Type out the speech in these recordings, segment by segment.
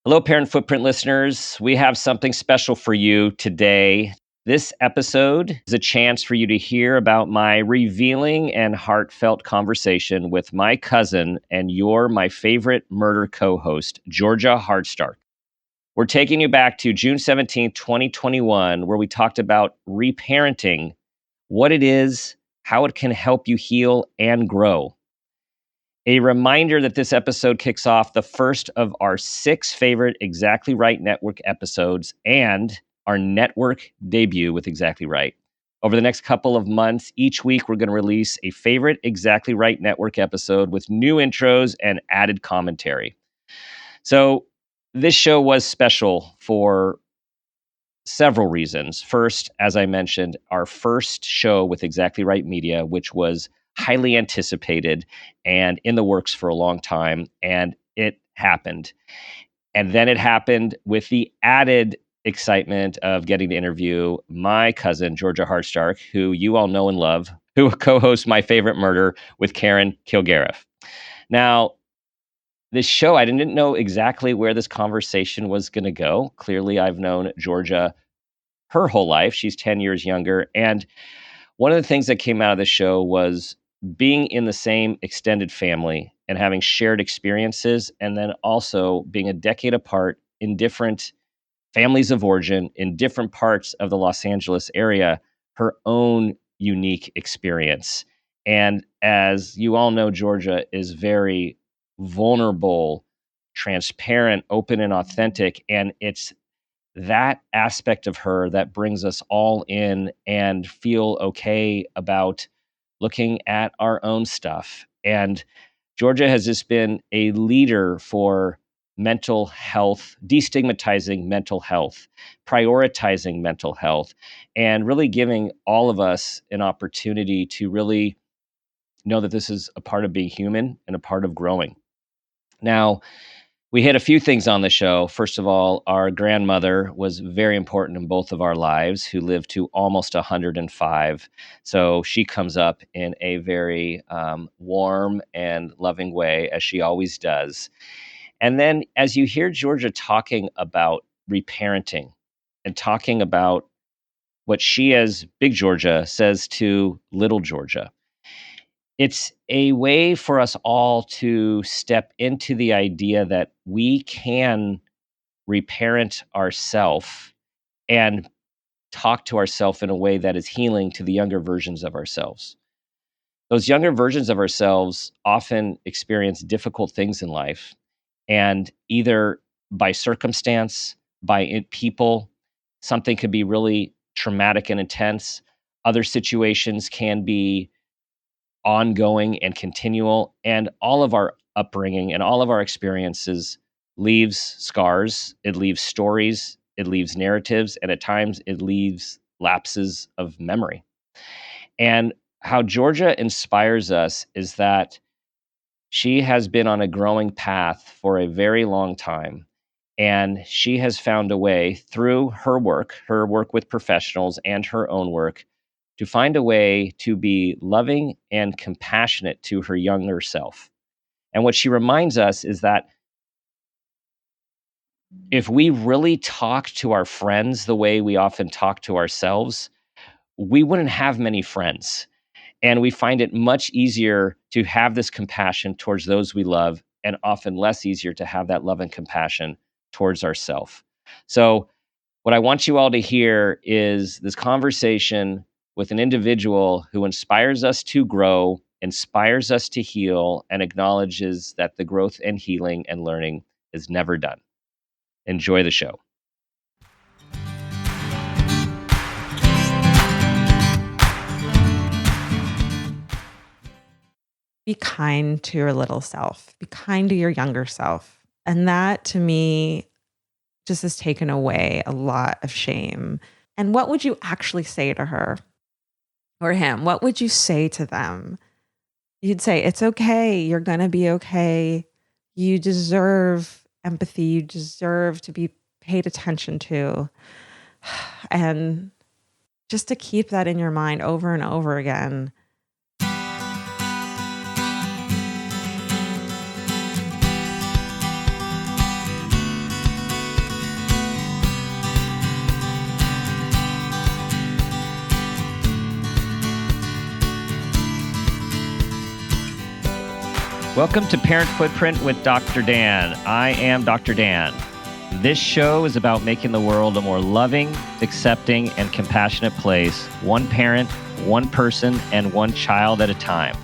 Hello, Parent Footprint listeners. We have something special for you today. This episode is a chance for you to hear about my revealing and heartfelt conversation with my cousin and my favorite murder co-host, Georgia Hardstark. We're taking you back to June 17th, 2021, where we talked about reparenting, what it is, how it can help you heal and grow. A reminder that this episode kicks off the first of our 6 favorite Exactly Right Network episodes and our network debut with Exactly Right. Over the next couple of months, each week we're going to release a favorite Exactly Right Network episode with new intros and added commentary. So this show was special for several reasons. First, as I mentioned, our first show with Exactly Right Media, which was highly anticipated and in the works for a long time, and it happened. And then it happened with the added excitement of getting to interview my cousin, Georgia Hardstark, who you all know and love, who co-hosts My Favorite Murder with Karen Kilgariff. Now, this show, I didn't know exactly where this conversation was going to go. Clearly, I've known Georgia her whole life. She's 10 years younger. And one of the things that came out of the show was being in the same extended family and having shared experiences, and then also being a decade apart in different families of origin in different parts of the Los Angeles area, her own unique experience. And as you all know, Georgia is very vulnerable, transparent, open, and authentic. And it's that aspect of her that brings us all in and feel okay about looking at our own stuff. And Georgia has just been a leader for mental health, destigmatizing mental health, prioritizing mental health, and really giving all of us an opportunity to really know that this is a part of being human and a part of growing. Now, we hit a few things on the show. First of all, our grandmother was very important in both of our lives, who lived to almost 105. So she comes up in a very warm and loving way, as she always does. And then as you hear Georgia talking about reparenting and talking about what she, as Big Georgia, says to Little Georgia, it's a way for us all to step into the idea that we can reparent ourselves and talk to ourselves in a way that is healing to the younger versions of ourselves. Those younger versions of ourselves often experience difficult things in life, and either by circumstance, by people, something could be really traumatic and intense. Other situations can be ongoing and continual, and all of our upbringing and all of our experiences leaves scars, it leaves stories, it leaves narratives, and at times it leaves lapses of memory. And how Georgia inspires us is that she has been on a growing path for a very long time, and she has found a way through her work with professionals and her own work, to find a way to be loving and compassionate to her younger self. And what she reminds us is that if we really talk to our friends the way we often talk to ourselves, we wouldn't have many friends. And we find it much easier to have this compassion towards those we love, and often less easier to have that love and compassion towards ourselves. So what I want you all to hear is this conversation with an individual who inspires us to grow, inspires us to heal, and acknowledges that the growth and healing and learning is never done. Enjoy the show. Be kind to your little self. Be kind to your younger self. And that, to me, just has taken away a lot of shame. And what would you actually say to her or him? What would you say to them? You'd say, it's okay. You're going to be okay. You deserve empathy. You deserve to be paid attention to. And just to keep that in your mind over and over again. Welcome to Parent Footprint with Dr. Dan. I am Dr. Dan. This show is about making the world a more loving, accepting, and compassionate place, one parent, one person, and one child at a time.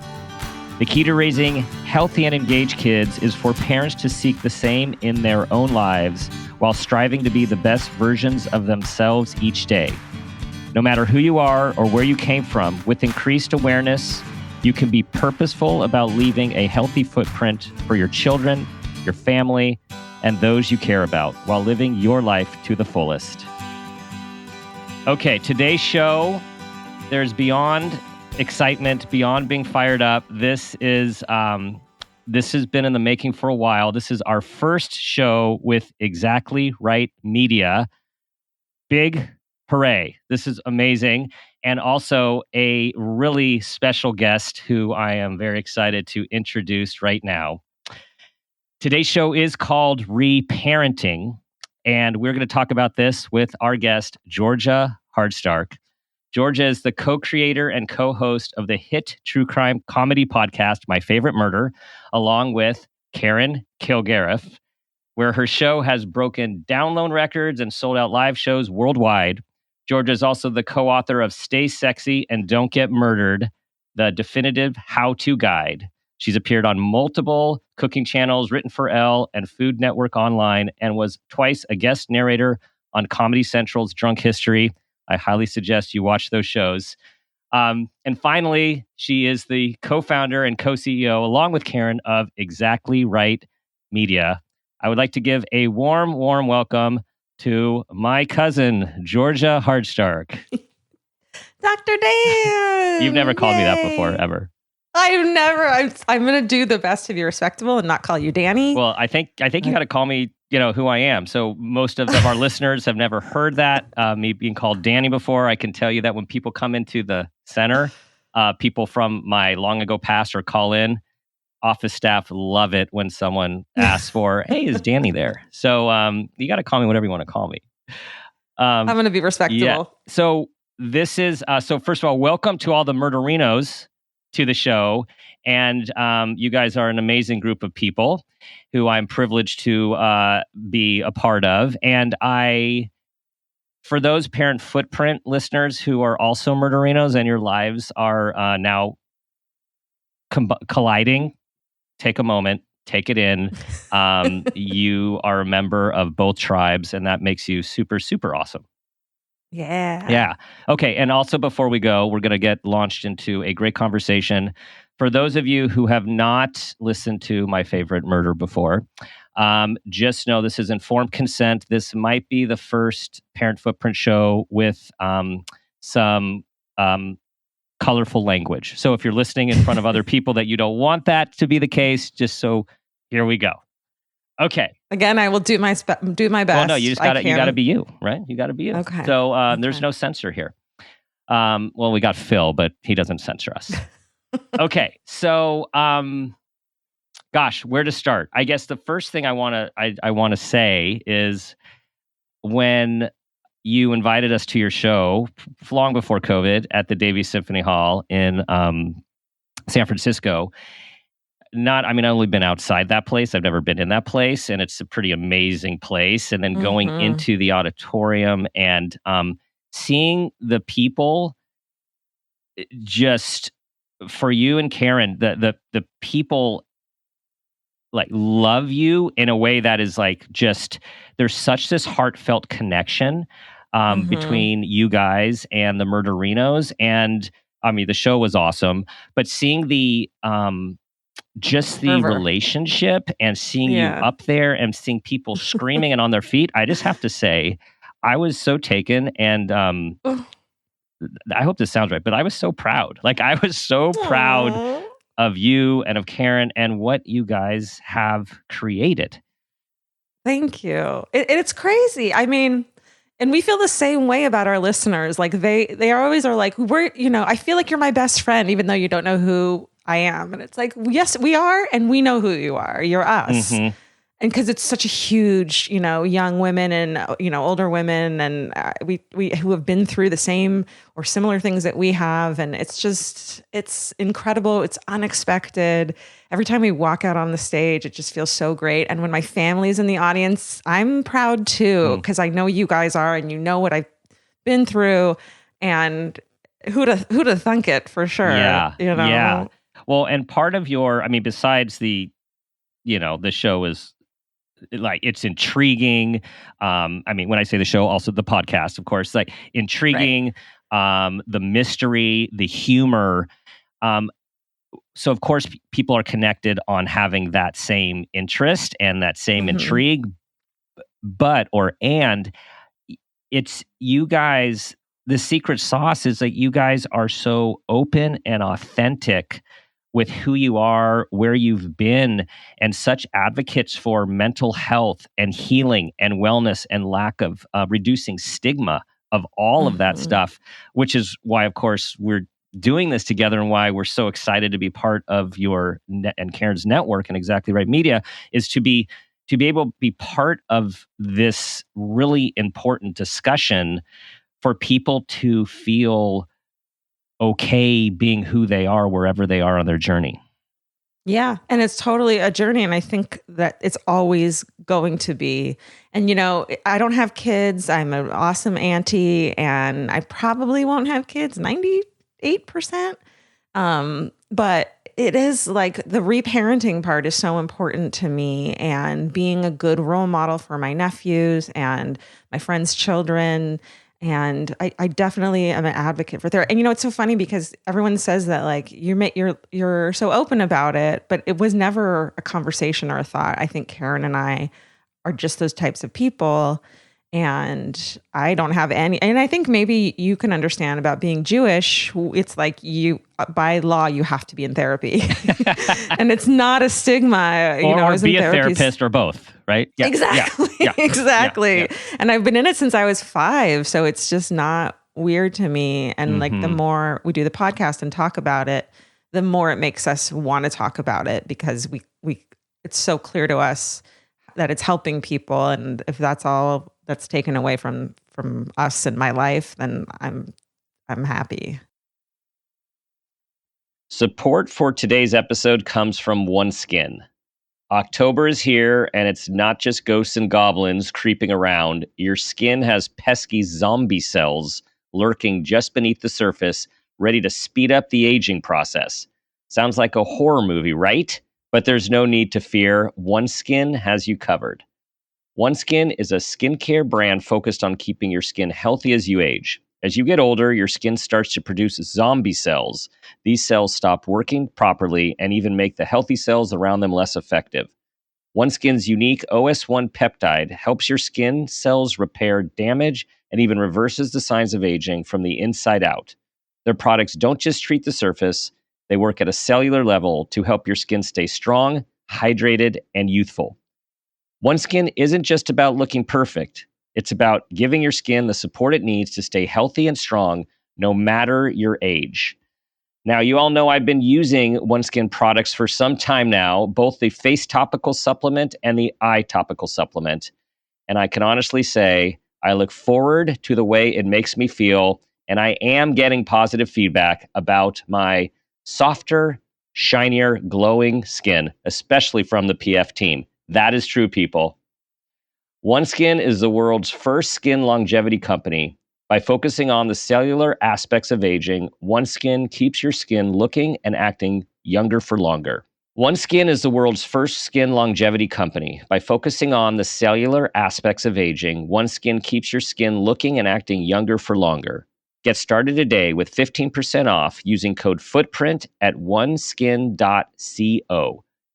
The key to raising healthy and engaged kids is for parents to seek the same in their own lives while striving to be the best versions of themselves each day. No matter who you are or where you came from, with increased awareness, you can be purposeful about leaving a healthy footprint for your children, your family, and those you care about while living your life to the fullest. Okay, today's show, there's beyond excitement, beyond being fired up. This has been in the making for a while. This is our first show with Exactly Right Media. Big hooray. This is amazing. And also a really special guest who I am very excited to introduce right now. Today's show is called Reparenting, and we're going to talk about this with our guest, Georgia Hardstark. Georgia is the co-creator and co-host of the hit true crime comedy podcast, My Favorite Murder, along with Karen Kilgariff, where her show has broken download records and sold out live shows worldwide. Georgia is also the co-author of Stay Sexy and Don't Get Murdered, the definitive how-to guide. She's appeared on multiple cooking channels, written for Elle and Food Network Online, and was twice a guest narrator on Comedy Central's Drunk History. I highly suggest you watch those shows. And finally, she is the co-founder and co-CEO, along with Karen, of Exactly Right Media. I would like to give a warm welcome to my cousin, Georgia Hardstark. Dr. Dan! You've never called me that Yay. before, ever. I'm going to do the best to be respectable and not call you Danny. Well, I think you got to call me, who I am. So most of our listeners have never heard that, me being called Danny before. I can tell you that when people come into the center, people from my long ago past or call in, office staff love it when someone asks for, hey, is Danny there? So you got to call me whatever you want to call me. I'm going to be respectable. Yeah. So this is, so first of all, welcome to all the murderinos to the show. And you guys are an amazing group of people who I'm privileged to be a part of. And for those Parent Footprint listeners who are also murderinos and your lives are now colliding, take a moment, take it in. You are a member of both tribes, and that makes you super, super awesome. Yeah. Yeah. Okay. And also, before we go, we're going to get launched into a great conversation. For those of you who have not listened to My Favorite Murder before, just know this is informed consent. This might be the first Parent Footprint show with some colorful language. So if you're listening in front of other people that you don't want that to be the case, just so here we go. Okay. Again, I will do my best. Well, no, you got to be you, right? You got to be you. Okay. So there's no censor here. Well, we got Phil, but he doesn't censor us. Okay. So, gosh, where to start? I guess the first thing I want to say is when you invited us to your show long before COVID at the Davies Symphony Hall in San Francisco. I've only been outside that place. I've never been in that place, and it's a pretty amazing place. And then going into the auditorium and seeing the people, just for you and Karen, the people like love you in a way that is like just there's such this heartfelt connection between you guys and the Murderinos. And the show was awesome, but seeing the just the relationship and seeing you up there and seeing people screaming and on their feet, I just have to say, I was so taken, and I hope this sounds right, but I was so proud. Like, I was so proud of you and of Karen and what you guys have created. Thank you. It's crazy. And we feel the same way about our listeners. Like they always are like, I feel like you're my best friend, even though you don't know who I am. And it's like, yes, we are. And we know who you are. You're us. and because it's such a huge, young women and, older women and we who have been through the same or similar things that we have. And it's incredible. It's unexpected. Every time we walk out on the stage, it just feels so great. And when my family's in the audience, I'm proud too, because I know you guys are, and you know what I've been through, and who'da thunk it, for sure. Yeah. Yeah. Well, and part of besides the show is like, it's intriguing. When I say the show, also the podcast, of course, like intriguing, right. The mystery, the humor. So of course people are connected on having that same interest and that same intrigue, and it's you guys, the secret sauce is that you guys are so open and authentic with who you are, where you've been, and such advocates for mental health and healing and wellness and lack of reducing stigma of all of that stuff, which is why, of course, we're doing this together and why we're so excited to be part of your and Karen's network and Exactly Right Media, is to be able to be part of this really important discussion for people to feel okay being who they are wherever they are on their journey. Yeah. And it's totally a journey. And I think that it's always going to be. And, I don't have kids. I'm an awesome auntie, and I probably won't have kids 98%. But it is like the reparenting part is so important to me, and being a good role model for my nephews and my friends' children. And I definitely am an advocate for therapy. And it's so funny because everyone says that, like, you're so open about it, but it was never a conversation or a thought. I think Karen and I are just those types of people. And I don't have any, and I think maybe you can understand about being Jewish. It's like by law, you have to be in therapy, and it's not a stigma, or be a therapist or both, right? Yeah, exactly. Yeah. Exactly. Yeah. And I've been in it since I was 5. So it's just not weird to me. And like, the more we do the podcast and talk about it, the more it makes us want to talk about it, because it's so clear to us that it's helping people. And if that's all that's taken away from us and my life, then I'm happy. Support for today's episode comes from OneSkin. October is here, and it's not just ghosts and goblins creeping around. Your skin has pesky zombie cells lurking just beneath the surface, ready to speed up the aging process. Sounds like a horror movie, right? But there's no need to fear. OneSkin has you covered. OneSkin is a skincare brand focused on keeping your skin healthy as you age. As you get older, your skin starts to produce zombie cells. These cells stop working properly and even make the healthy cells around them less effective. OneSkin's unique OS1 peptide helps your skin cells repair damage and even reverses the signs of aging from the inside out. Their products don't just treat the surface, they work at a cellular level to help your skin stay strong, hydrated, and youthful. OneSkin isn't just about looking perfect. It's about giving your skin the support it needs to stay healthy and strong, no matter your age. Now, you all know I've been using OneSkin products for some time now, both the face topical supplement and the eye topical supplement. And I can honestly say, I look forward to the way it makes me feel, and I am getting positive feedback about my softer, shinier, glowing skin, especially from the PF team. That is true, people. OneSkin is the world's first skin longevity company. By focusing on the cellular aspects of aging, OneSkin keeps your skin looking and acting younger for longer. OneSkin is the world's first skin longevity company. By focusing on the cellular aspects of aging, OneSkin keeps your skin looking and acting younger for longer. Get started today with 15% off using code FOOTPRINT at oneskin.co.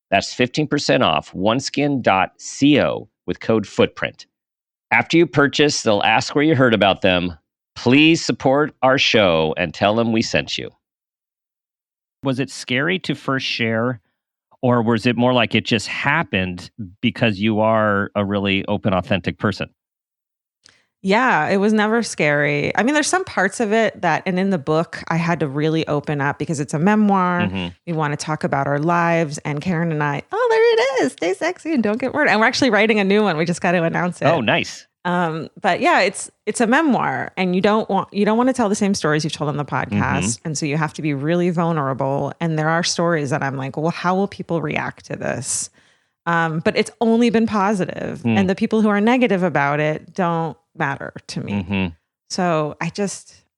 That's 15% off oneskin.co with code FOOTPRINT. After you purchase, they'll ask where you heard about them. Please support our show and tell them we sent you. Was it scary to first share, or was it more like it just happened because you are a really open, authentic person? Yeah, it was never scary. I mean, there's some parts of it that, and in the book, I had to really open up because it's a memoir. Mhm. We want to talk about our lives. And Karen and I, oh, there it is. Stay sexy and don't get murdered. And we're actually writing a new one. We just got to announce it. Oh, nice. But yeah, it's a memoir, and you don't want to tell the same stories you've told on the podcast. And so you have to be really vulnerable. And there are stories that I'm like, well, how will people react to this? But it's only been positive. And the people who are negative about it don't matter to me. So I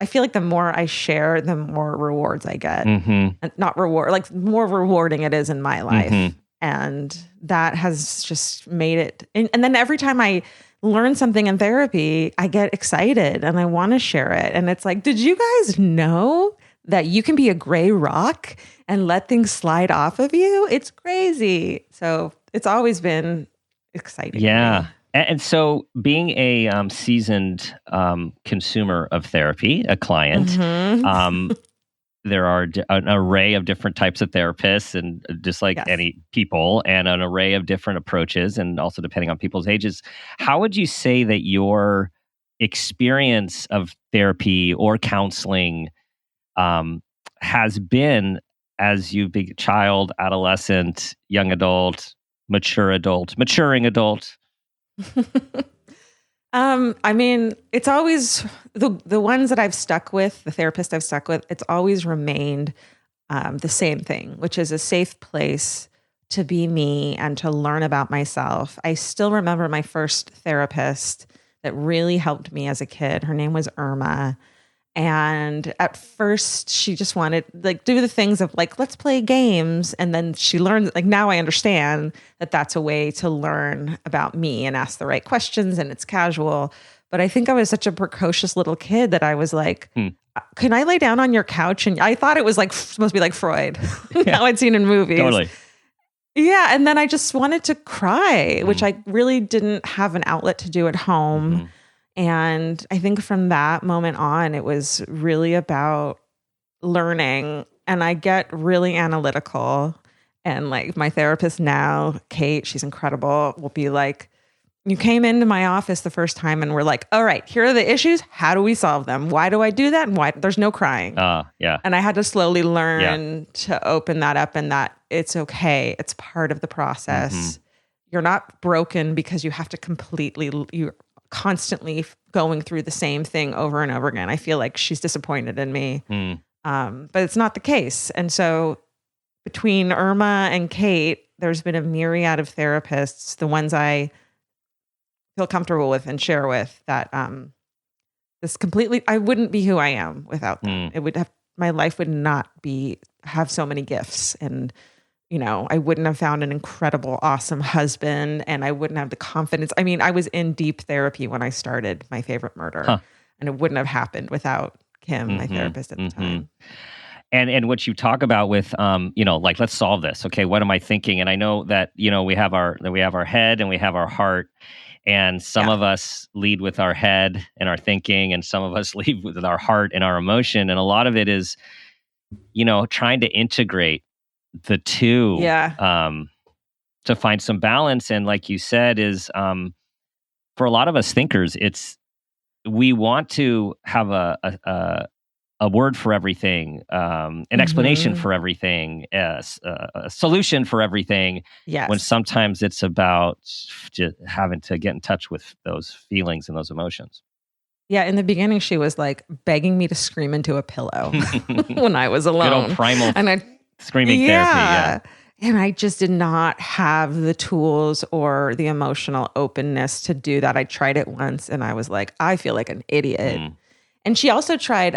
feel like the more I share, the more rewards I get. And not reward, like more rewarding it is in my life. And that has just made it. And then every time I learn something in therapy, I get excited and I want to share it. And it's like, did you guys know that you can be a gray rock and let things slide off of you? It's crazy. So it's always been exciting. Yeah. And so being a seasoned consumer of therapy, a client, there are an array of different types of therapists, and just like any people, and an array of different approaches, and also depending on people's ages. How would you say that your experience of therapy or counseling has been as you've been child, adolescent, young adult, maturing adult? I mean, it's always the ones that I've stuck with, the therapist I've stuck with, it's always remained the same thing, which is a safe place to be me and to learn about myself. I still remember my first therapist that really helped me as a kid. Her name was Irma. And at first she just wanted like do the things of like, let's play games. And then she learned, like, now I understand that that's a way to learn about me and ask the right questions, and it's casual. But I think I was such a precocious little kid that I was like, can I lay down on your couch? And I thought it was like supposed to be like Freud. Now I'd seen in movies. Totally. Yeah. And then I just wanted to cry, which I really didn't have an outlet to do at home. And I think from that moment on, it was really about learning. And I get really analytical. And like my therapist now, Kate, she's incredible, will be like, you came into my office the first time and we're like, all right, here are the issues. How do we solve them? Why do I do that? And why there's no crying. Yeah. And I had to slowly learn to open that up, and that it's okay. It's part of the process. You're not broken because you have to you're constantly going through the same thing over and over again. I feel like she's disappointed in me. But it's not the case. And so between Irma and Kate, there's been a myriad of therapists, the ones I feel comfortable with and share with, that I wouldn't be who I am without them. My life would not have so many gifts, and I wouldn't have found an incredible, awesome husband, and I wouldn't have the confidence. I mean, I was in deep therapy when I started My Favorite Murder, and it wouldn't have happened without Kim, my therapist at the time. And what you talk about with, like, let's solve this. Okay, what am I thinking? And I know that, we have our head and we have our heart, and some of us lead with our head and our thinking, and some of us lead with our heart and our emotion. And a lot of it is, trying to integrate the two to find some balance. And like you said, is for a lot of us thinkers, we want to have a word for everything, an explanation for everything, a solution for everything. Yes. When sometimes it's about just having to get in touch with those feelings and those emotions. Yeah, in the beginning, she was like begging me to scream into a pillow when I was alone. Good old primal screaming therapy. Yeah. And I just did not have the tools or the emotional openness to do that. I tried it once and I was like, I feel like an idiot. And she also tried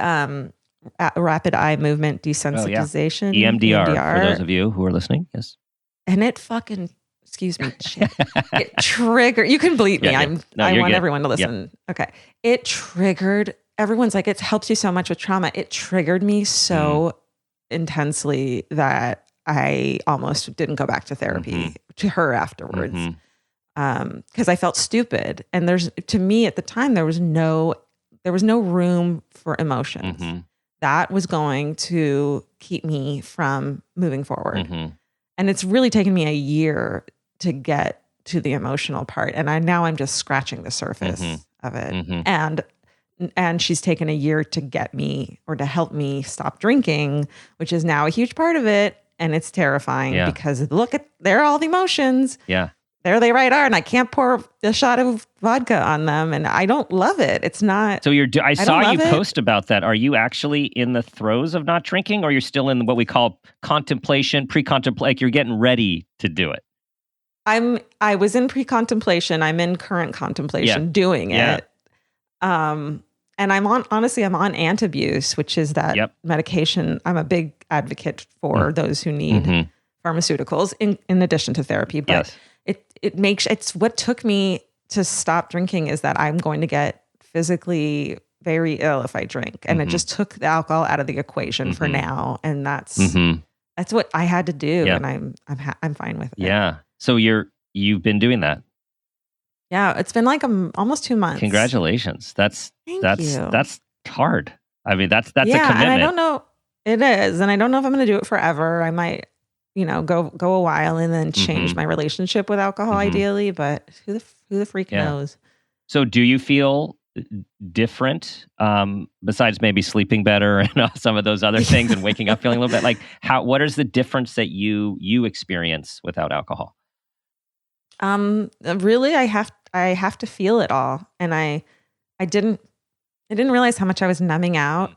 rapid eye movement desensitization. EMDR, for those of you who are listening. Yes. And it fucking, excuse me, it triggered. You can bleep me. I want everyone to listen. Okay. It triggered. Everyone's like, it helps you so much with trauma. It triggered me so intensely that I almost didn't go back to therapy to her afterwards. Because I felt stupid. And to me at the time, there was no room for emotions. That was going to keep me from moving forward. And it's really taken me a year to get to the emotional part. And now I'm just scratching the surface of it. Mm-hmm. And she's taken a year to get me or to help me stop drinking, which is now a huge part of it. And it's terrifying because there are all the emotions. Yeah. There they right are. And I can't pour a shot of vodka on them. And I don't love it. It's not. So I saw you post about that. Are you actually in the throes of not drinking, or you're still in what we call contemplation, pre-contemplation, like you're getting ready to do it? I was in pre-contemplation. I'm in current contemplation doing it. And I'm on antabuse, which is that medication. I'm a big advocate for those who need pharmaceuticals in addition to therapy. But it's what took me to stop drinking is that I'm going to get physically very ill if I drink. And it just took the alcohol out of the equation for now. And that's what I had to do. And I'm fine with it. Yeah. So you've been doing that. Yeah, it's been like almost 2 months. Congratulations. That's hard. I mean, that's a commitment. And I don't know. It is, and I don't know if I'm going to do it forever. I might, go a while and then change my relationship with alcohol, ideally. But who the freak knows? So, do you feel different besides maybe sleeping better and some of those other things, and waking up feeling a little bit like what is the difference that you experience without alcohol? Really, I have to feel it all. And I didn't realize how much I was numbing out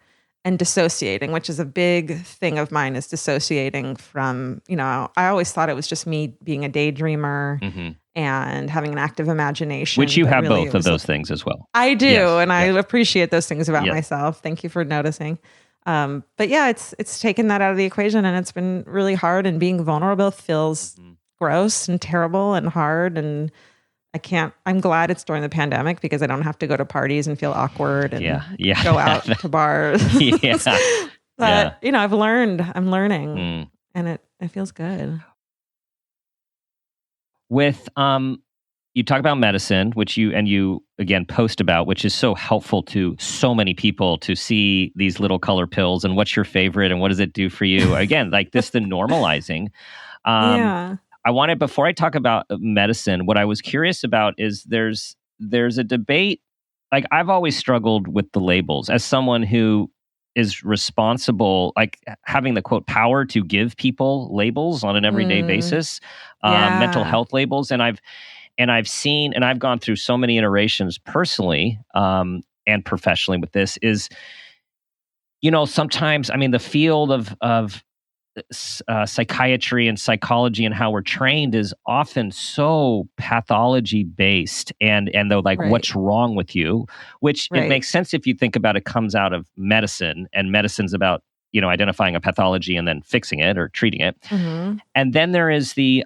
and dissociating, which is a big thing of mine, is dissociating from, I always thought it was just me being a daydreamer and having an active imagination. Which you have really both of those things as well. I do. And I appreciate those things about myself. Thank you for noticing. But yeah, it's taken that out of the equation, and it's been really hard, and being vulnerable feels gross and terrible and hard, and I'm glad it's during the pandemic because I don't have to go to parties and feel awkward and go out to bars. But I'm learning and it feels good. With you talk about medicine, which you again post about, which is so helpful to so many people to see these little color pills and what's your favorite and what does it do for you? Again, like the normalizing. I wanted, before I talk about medicine, what I was curious about is there's a debate. Like, I've always struggled with the labels as someone who is responsible, like having the quote power to give people labels on an everyday basis, mental health labels. And I've seen, and I've gone through so many iterations personally and professionally with this is, sometimes, I mean, the field of psychiatry and psychology and how we're trained is often so pathology based and though what's wrong with you, which it makes sense if you think about it, comes out of medicine, and medicine's about identifying a pathology and then fixing it or treating it. And then there is the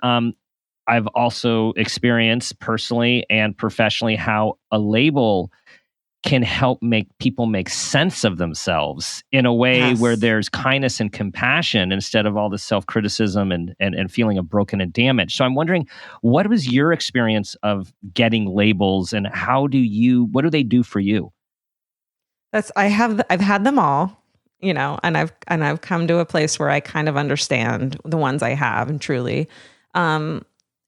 I've also experienced personally and professionally how a label can help make people make sense of themselves in a way where there's kindness and compassion instead of all the self-criticism and feeling of broken and damaged. So I'm wondering, what was your experience of getting labels, and what do they do for you? I've had them all, and I've come to a place where I kind of understand the ones I have, and truly.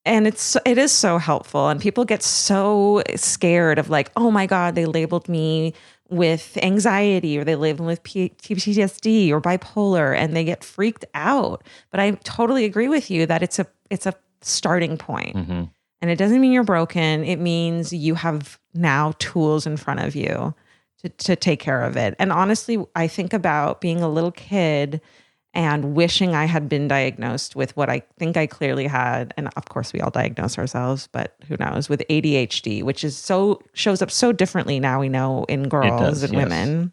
And it is so helpful, and people get so scared of like, oh my God, they labeled me with anxiety, or they labeled me with PTSD or bipolar, and they get freaked out. But I totally agree with you that it's a starting point. And it doesn't mean you're broken. It means you have now tools in front of you to take care of it. And honestly, I think about being a little kid and wishing I had been diagnosed with what I think I clearly had. And of course, we all diagnose ourselves, but who knows, with ADHD, which shows up so differently now, we know, in girls and women.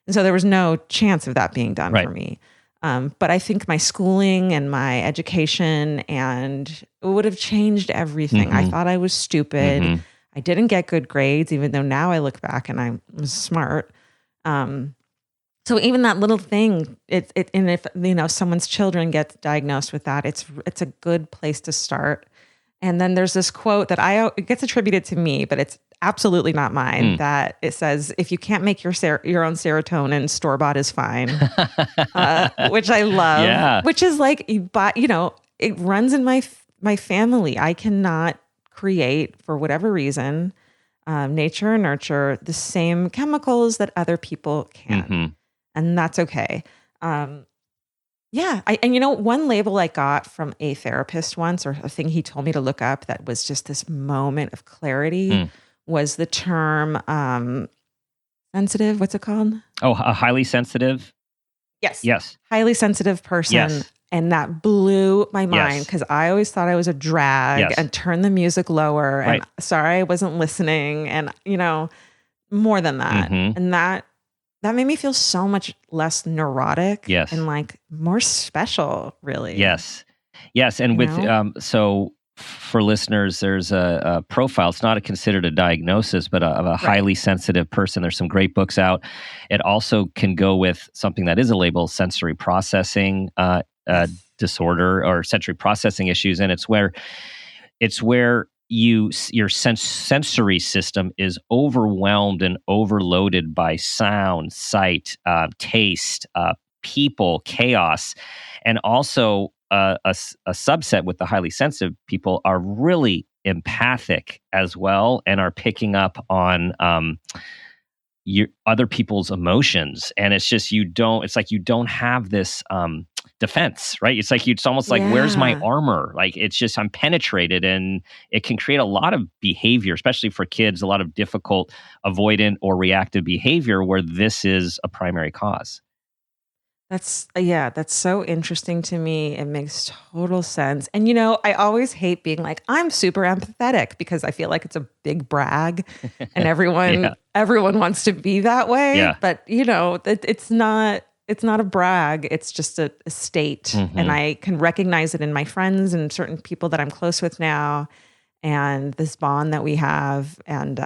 And so there was no chance of that being done for me. But I think my schooling and my education it would have changed everything. I thought I was stupid. I didn't get good grades, even though now I look back and I was smart. So even that little thing, and if someone's children get diagnosed with that, it's a good place to start. And then there's this quote that it gets attributed to me, but it's absolutely not mine. That it says, "If you can't make your own serotonin, store-bought is fine," which I love. Yeah. Which is like, it runs in my family. I cannot create, for whatever reason, nature and nurture the same chemicals that other people can. Mm-hmm. And that's okay. Yeah. One label I got from a therapist once, or a thing he told me to look up that was just this moment of clarity, was the term sensitive. What's it called? Oh, a highly sensitive? Yes. Yes. Highly sensitive person. Yes. And that blew my mind Yes. because I always thought I was a drag Yes. and turn the music lower. Right. And sorry, I wasn't listening. And, more than that. Mm-hmm. And that made me feel so much less neurotic. Yes. And like more special, really. Yes. Yes. And so for listeners, there's a profile. It's not considered a diagnosis, but of a highly sensitive person. There's some great books out. It also can go with something that is a label, sensory processing disorder or sensory processing issues. And it's where your sensory system is overwhelmed and overloaded by sound, sight, taste, people, chaos, and also a subset with the highly sensitive people are really empathic as well and are picking up on other people's emotions. And it's just you don't have this defense, right? It's almost like, where's my armor? Like, it's just, I'm penetrated, and it can create a lot of behavior, especially for kids, a lot of difficult avoidant or reactive behavior where this is a primary cause. That's so interesting to me. It makes total sense. And, I always hate being like, I'm super empathetic because I feel like it's a big brag and everyone wants to be that way. Yeah. But, it's not a brag. It's just a state. Mm-hmm. And I can recognize it in my friends and certain people that I'm close with now, and this bond that we have. And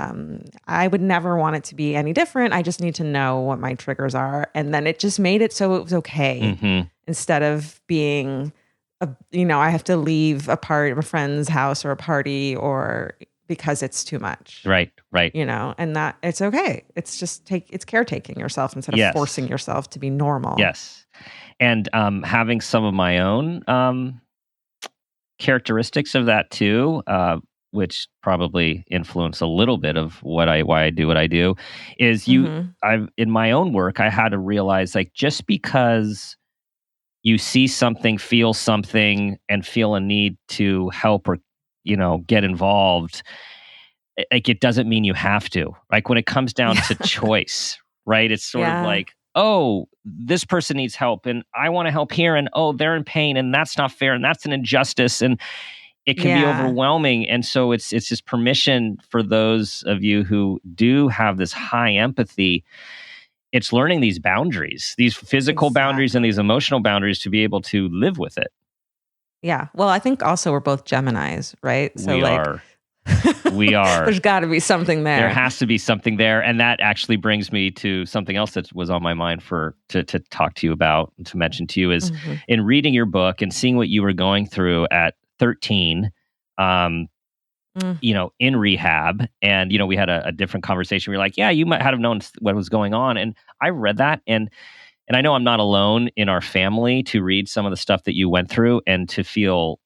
I would never want it to be any different. I just need to know what my triggers are. And then it just made it so it was okay, instead of being, I have to leave a friend's house or a party or because it's too much. Right. And that it's okay. It's just it's caretaking yourself instead of forcing yourself to be normal. Yes. And having some of my own characteristics of that too, which probably influence a little bit of why I do what I do, is I've in my own work, I had to realize, like, just because you see something, feel something, and feel a need to help or get involved, like, it doesn't mean you have to. Like, when it comes down to choice, right? It's sort of like, oh, this person needs help and I want to help here, and oh, they're in pain and that's not fair and that's an injustice, and it can be overwhelming. And so it's just permission for those of you who do have this high empathy. It's learning these boundaries, these physical boundaries and these emotional boundaries, to be able to live with it. Yeah. Well, I think also we're both Geminis, right? So we are. There's got to be something there. There has to be something there. And that actually brings me to something else that was on my mind to talk to you about, to mention to you, is in reading your book and seeing what you were going through at 13, in rehab. And, we had a different conversation. We were like, yeah, you might have known what was going on. And I read that, and I know I'm not alone in our family to read some of the stuff that you went through and to feel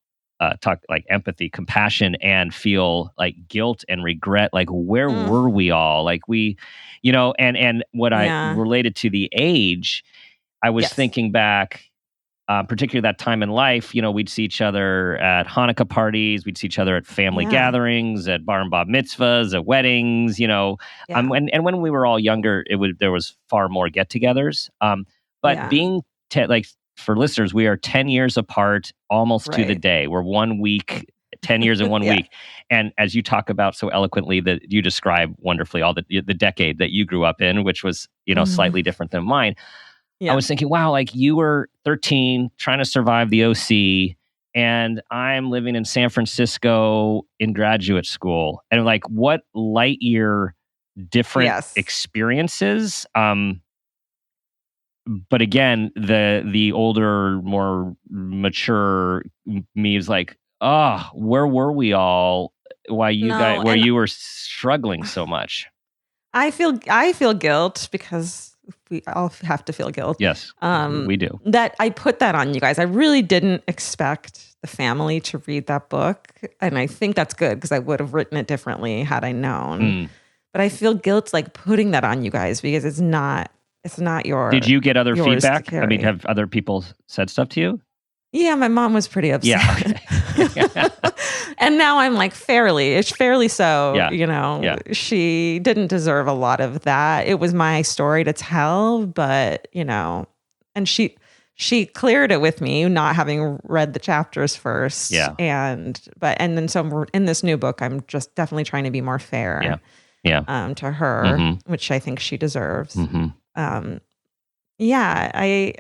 talk like empathy, compassion, and feel like guilt and regret. Like, where were we all? Like, we, and what I related to the age, I was thinking back, particularly that time in life, we'd see each other at Hanukkah parties, we'd see each other at family gatherings, at bar and bat mitzvahs, at weddings, and when we were all younger, there was far more get-togethers. But being for listeners, we are 10 years apart, almost to the day. We're 1 week, 10 years in 1 week. And as you talk about so eloquently, that you describe wonderfully all the decade that you grew up in, which was, slightly different than mine. I was thinking, wow, like, you were 13 trying to survive the OC, and I'm living in San Francisco in graduate school. And like, what light year different experiences. But again, the older, more mature me is like, oh, where were we all? Why you were struggling so much? I feel guilt, because we all have to feel guilt. Yes, we do. That I put that on you guys. I really didn't expect the family to read that book, and I think that's good, because I would have written it differently had I known. But I feel guilt like putting that on you guys because it's not Did you get other yours to feedback? I mean, carry. have other people said stuff to you? Yeah, my mom was pretty upset. Yeah. And now I'm like it's fairly so, Yeah. you know, Yeah. she didn't deserve a lot of that. It was my story to tell, but, you know, and she cleared it with me, not having read the chapters first. Yeah. And then so in this new book, I'm just definitely trying to be more fair to her, Mm-hmm. which I think she deserves. Mm-hmm. Yeah,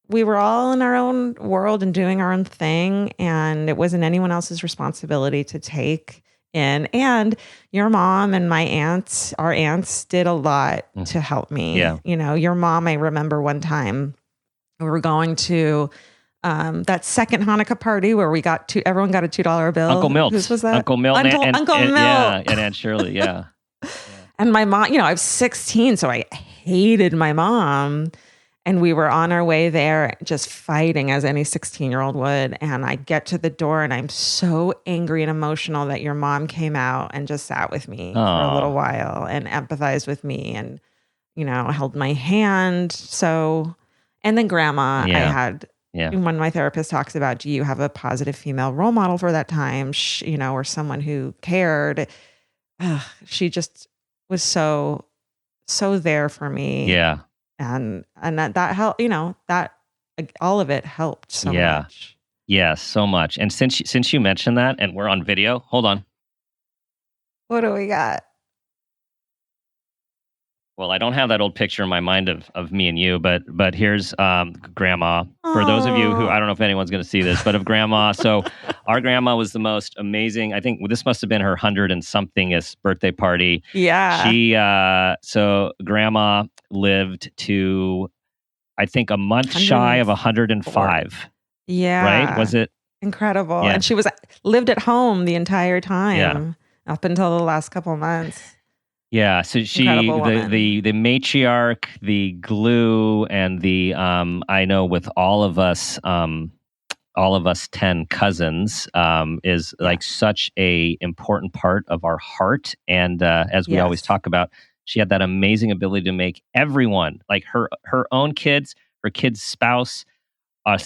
we were all in our own world and doing our own thing, and it wasn't anyone else's responsibility to take in. And your mom and our aunts did a lot to help me. Yeah. You know, your mom, I remember one time we were going to that second Hanukkah party where everyone got a $2 bill. Uncle Milt. Whose was that? Uncle Milt Uncle Milt. Yeah, and Aunt Shirley, yeah. And my mom, you know, I was 16, so I hated my mom. And we were on our way there just fighting as any 16-year-old would. And I get to the door and I'm so angry and emotional that your mom came out and just sat with me for a little while and empathized with me and, you know, held my hand. So, and then grandma, I had, when my therapist talks about, do you have a positive female role model for that time, you know, or someone who cared? She just was so there for me. Yeah. And that helped, you know, that all of it helped so much. Yeah, so much. And since you mentioned that, and we're on video, hold on. What do we got? Well, I don't have that old picture in my mind of me and you, but here's Grandma. For those of you who, I don't know if anyone's going to see this, but of Grandma. So our grandma was the most amazing. I think this must have been her 100 and somethingest birthday party. Yeah. So Grandma lived to, I think, a month shy of 105. Yeah. Right? Was it? Incredible. Yeah. And she lived at home the entire time up until the last couple of months. Yeah, so the matriarch, the glue, and the I know with all of us 10 cousins is like such a important part of our heart. And as we always talk about, she had that amazing ability to make everyone, like her own kids, her kid's spouse,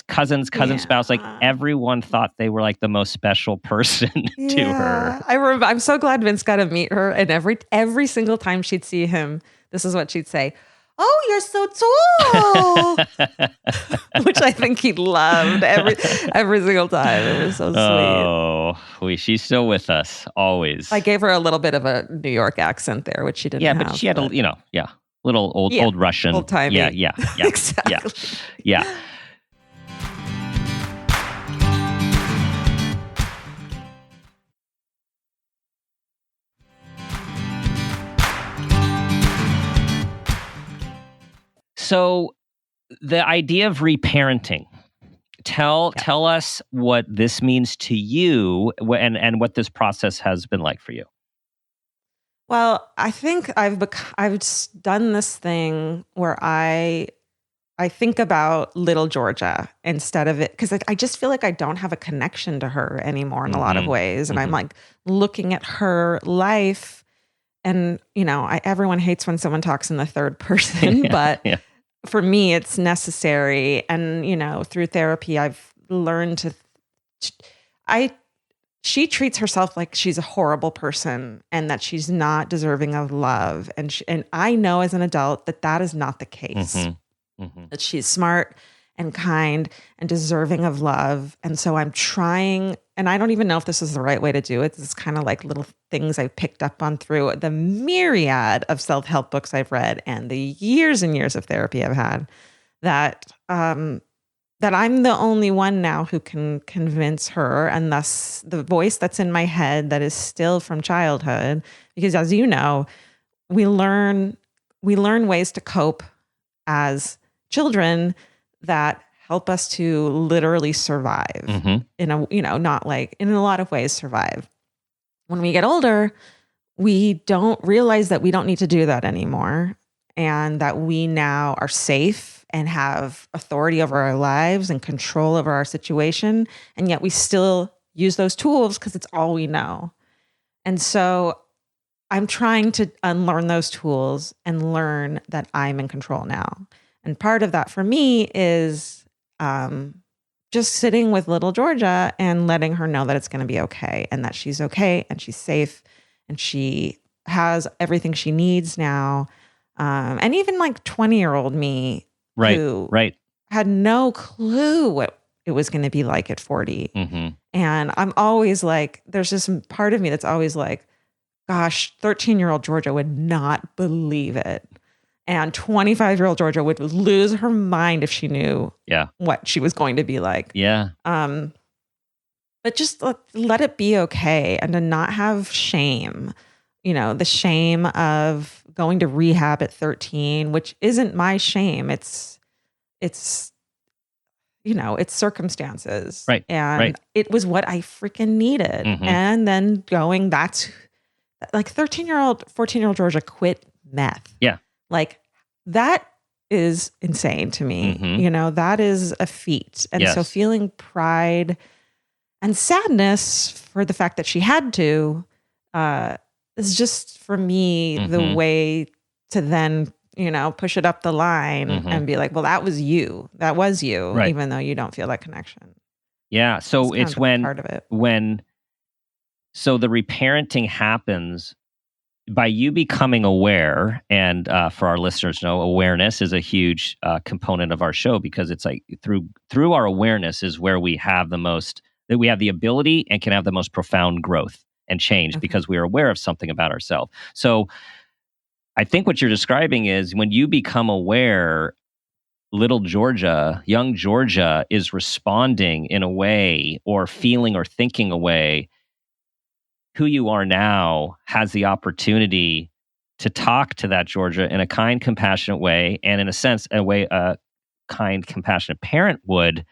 cousin spouse, like everyone thought they were like the most special person to her. I'm so glad Vince got to meet her, and every single time she'd see him, this is what she'd say: "Oh, you're so tall," which I think he loved every single time. It was so sweet. Oh, she's still with us always. I gave her a little bit of a New York accent there, which she didn't have. But she had little old Russian. Old timey. Yeah. Exactly. Yeah. So the idea of reparenting, tell us what this means to you and what this process has been like for you. Well, I think I've done this thing where I think about little Georgia instead of it, because I just feel like I don't have a connection to her anymore in a lot of ways. And I'm like looking at her life, and, you know, everyone hates when someone talks in the third person, but for me, it's necessary. And, you know, through therapy, I've learned she treats herself like she's a horrible person and that she's not deserving of love. And I know as an adult that is not the case. That she's smart and kind and deserving of love. And so I'm trying, and I don't even know if this is the right way to do it. This is kind of like little things I've picked up on through the myriad of self-help books I've read and the years and years of therapy I've had, that I'm the only one now who can convince her, and thus the voice that's in my head that is still from childhood. Because as you know, we learn ways to cope as children that help us to literally survive in a, you know, not like in a lot of ways survive. When we get older, we don't realize that we don't need to do that anymore, and that we now are safe and have authority over our lives and control over our situation. And yet we still use those tools because it's all we know. And so I'm trying to unlearn those tools and learn that I'm in control now. And part of that for me is just sitting with little Georgia and letting her know that it's going to be okay and that she's okay and she's safe and she has everything she needs now. And even like 20-year-old me who had no clue what it was going to be like at 40. Mm-hmm. And I'm always like, there's this part of me that's always like, gosh, 13-year-old Georgia would not believe it. And 25-year-old Georgia would lose her mind if she knew what she was going to be like. Yeah. But just let it be okay and to not have shame. The shame of going to rehab at 13, which isn't my shame. It's circumstances. Right. And it was what I freaking needed. Mm-hmm. And then that's like 14-year-old Georgia quit meth. Yeah. Like that is insane to me. Mm-hmm. That is a feat. And so feeling pride and sadness for the fact that she had to, is just for me the way to then, push it up the line and be like, well, that was you, right, even though you don't feel that connection. Yeah. So it's when part of it. So the reparenting happens by you becoming aware, and for our listeners to know, awareness is a huge component of our show, because it's like through our awareness is where we have the ability and can have the most profound growth and change, because we are aware of something about ourselves. So I think what you're describing is when you become aware, little Georgia, young Georgia is responding in a way or feeling or thinking a way. Who you are now has the opportunity to talk to that Georgia in a kind, compassionate way, and in a sense, a way a kind, compassionate parent would,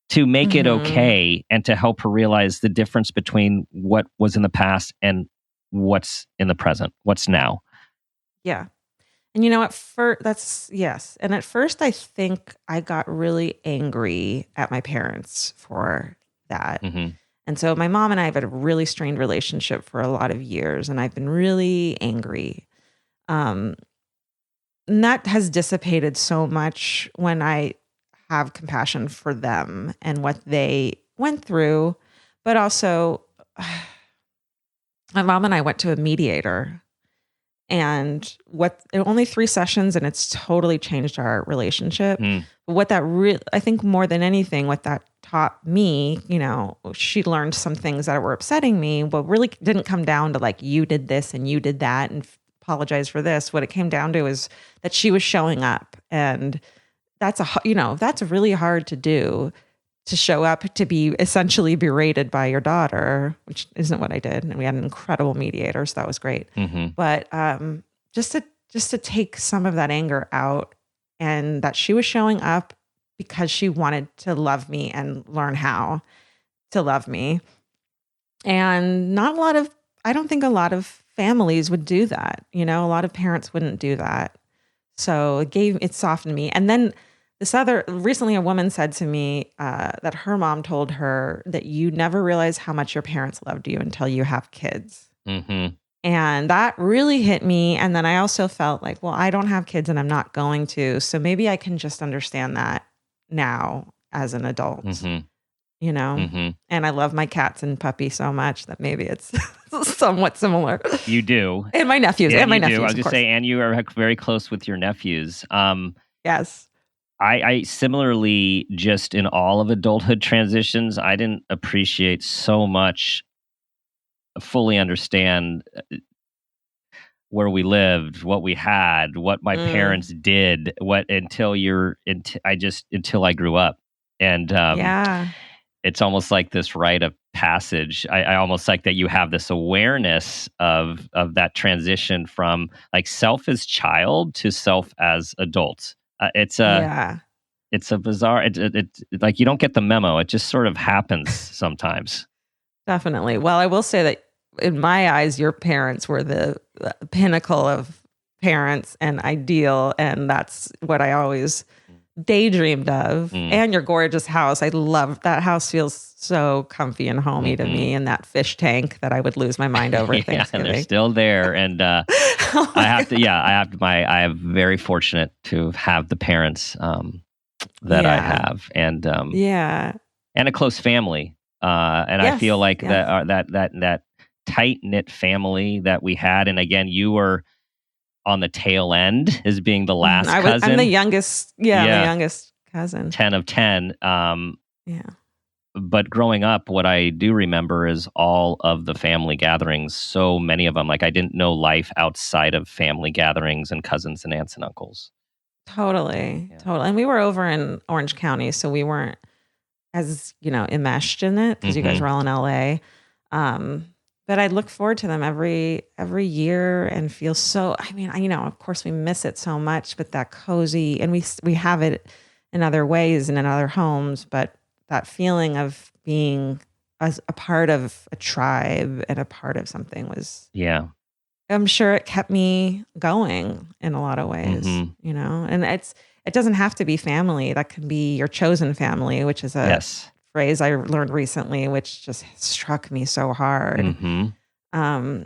to make it okay and to help her realize the difference between what was in the past and what's in the present, what's now. Yeah. And at first, yes. And at first I think I got really angry at my parents for that. Mm-hmm. And so my mom and I have had a really strained relationship for a lot of years, and I've been really angry. And that has dissipated so much when I have compassion for them and what they went through. But also, my mom and I went to a mediator, and only 3 sessions, and it's totally changed our relationship. What that I think more than anything, what that taught me, she learned some things that were upsetting me, but really didn't come down to like, you did this and you did that and apologize for this. What it came down to is that she was showing up, and that's really hard to do, to show up to be essentially berated by your daughter, which isn't what I did. And we had an incredible mediator, so that was great. But just to take some of that anger out, and that she was showing up because she wanted to love me and learn how to love me. And I don't think a lot of families would do that. A lot of parents wouldn't do that. So it softened me. And then recently a woman said to me that her mom told her that you never realize how much your parents loved you until you have kids. And that really hit me. And then I also felt like, well, I don't have kids and I'm not going to. So maybe I can just understand that now as an adult, And I love my cats and puppy so much that maybe it's somewhat similar. You do. And my nephews. Yeah, and my you nephews. Do. I was going to say, and you are very close with your nephews. Yes. I similarly, just in all of adulthood transitions, I didn't appreciate so much, fully understand where we lived, what we had, what my parents did, until I grew up. And it's almost like this rite of passage. I almost like that you have this awareness of that transition from like self as child to self as adult. It's a bizarre, it's like you don't get the memo. It just sort of happens sometimes. Definitely. Well, I will say that in my eyes, your parents were the pinnacle of parents and ideal. And that's what I always daydreamed of, Mm. and your gorgeous house. I love that house. Feels so comfy and homey to me, and that fish tank that I would lose my mind over at Yeah, Thanksgiving. they're still there. And Oh my I am very fortunate to have the parents that I Yeah. have, and Yeah. and a close family. And I feel Yes. like Yes. that tight knit family that we had. And again, you were on the tail end as being the last cousin. I'm the youngest. Yeah, I'm the Yeah. youngest cousin. 10 of 10. Yeah. But growing up, what I do remember is all of the family gatherings, so many of them. Like, I didn't know life outside of family gatherings and cousins and aunts and uncles. Totally. Yeah. Totally. And we were over in Orange County, so we weren't as, enmeshed in it because you guys were all in LA. But I look forward to them every year and feel so, of course we miss it so much, but that cozy, and we have it in other ways and in other homes, but that feeling of being as a part of a tribe and a part of something was, Yeah. I'm sure it kept me going in a lot of ways, and it doesn't have to be family. That can be your chosen family, which is a Yes. phrase I learned recently, which just struck me so hard. Mm-hmm.